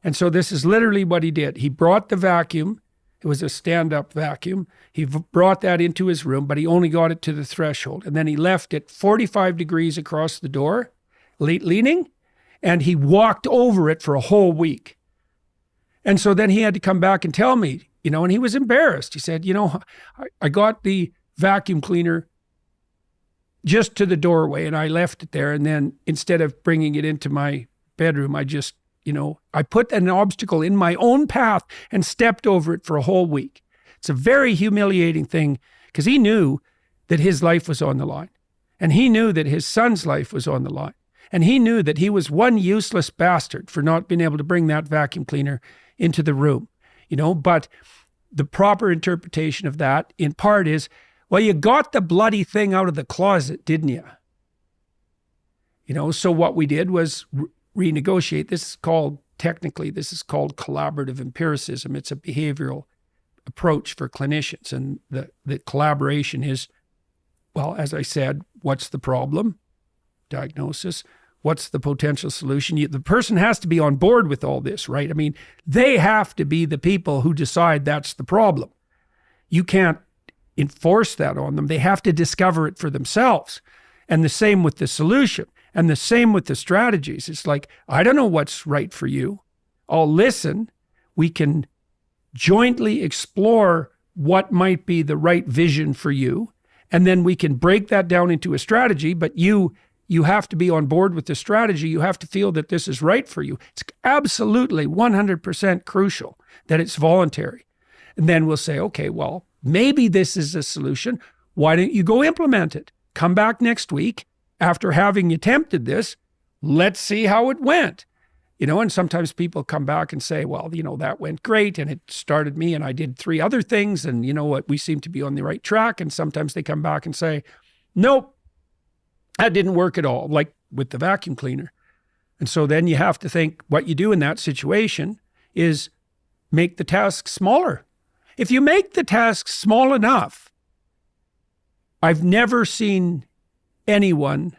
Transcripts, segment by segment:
And so this is literally what he did. He brought the vacuum. It was a stand-up vacuum. He brought that into his room, but he only got it to the threshold. And then he left it 45 degrees across the door, leaning, and he walked over it for a whole week. And so then he had to come back and tell me, and he was embarrassed. He said, I got the vacuum cleaner just to the doorway and I left it there. And then instead of bringing it into my bedroom, I just, I put an obstacle in my own path and stepped over it for a whole week. It's a very humiliating thing because he knew that his life was on the line. And he knew that his son's life was on the line. And he knew that he was one useless bastard for not being able to bring that vacuum cleaner into the room, But the proper interpretation of that in part is, well, you got the bloody thing out of the closet, didn't you? So what we did was renegotiate. This is called collaborative empiricism. It's a behavioral approach for clinicians. And the collaboration is, well, as I said, what's the problem? Diagnosis. What's the potential solution? The person has to be on board with all this, right? I mean, they have to be the people who decide that's the problem. You can't enforce that on them. They have to discover it for themselves. And the same with the solution. And the same with the strategies. It's like, I don't know what's right for you. I'll listen. We can jointly explore what might be the right vision for you. And then we can break that down into a strategy, but you have to be on board with the strategy. You have to feel that this is right for you. It's absolutely 100% crucial that it's voluntary. And then we'll say, okay, well, maybe this is a solution. Why don't you go implement it? Come back next week after having attempted this. Let's see how it went. And sometimes people come back and say, well, that went great and it started me and I did 3 other things and what, we seem to be on the right track. And sometimes they come back and say, nope, that didn't work at all, like with the vacuum cleaner. And so then you have to think what you do in that situation is make the task smaller. If you make the task small enough, I've never seen anyone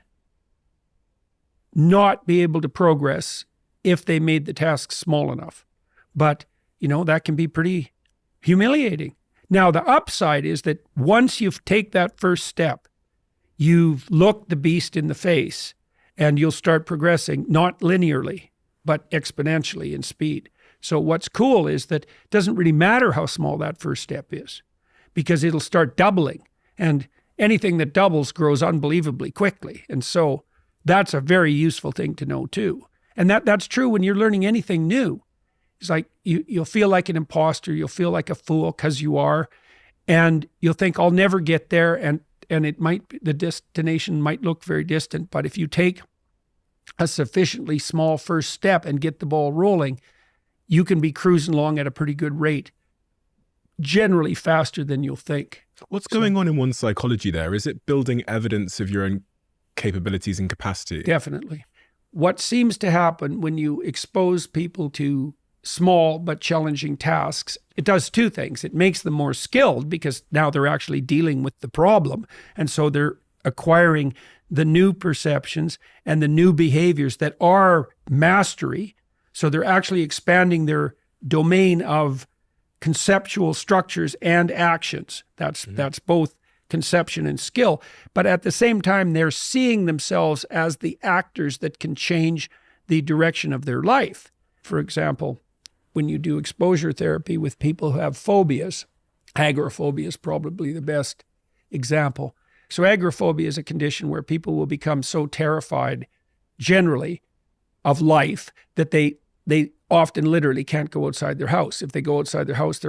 not be able to progress if they made the task small enough. But, that can be pretty humiliating. Now, the upside is that once you take that first step, you've looked the beast in the face and you'll start progressing, not linearly, but exponentially in speed. So what's cool is that it doesn't really matter how small that first step is because it'll start doubling, and anything that doubles grows unbelievably quickly. And so that's a very useful thing to know too. And that's true when you're learning anything new. It's like you'll feel like an imposter, you'll feel like a fool because you are, and you'll think, I'll never get there, and the destination might look very distant, but if you take a sufficiently small first step and get the ball rolling, you can be cruising along at a pretty good rate, generally faster than you'll think. What's going on in one's psychology there? Is it building evidence of your own capabilities and capacity? Definitely. What seems to happen when you expose people to small but challenging tasks, it does 2 things. It makes them more skilled because now they're actually dealing with the problem. And so they're acquiring the new perceptions and the new behaviors that are mastery. So they're actually expanding their domain of conceptual structures and actions. That's both conception and skill. But at the same time, they're seeing themselves as the actors that can change the direction of their life. For example, when you do exposure therapy with people who have phobias, agoraphobia is probably the best example. So agoraphobia is a condition where people will become so terrified generally of life that they often literally can't go outside their house. If they go outside their house, they're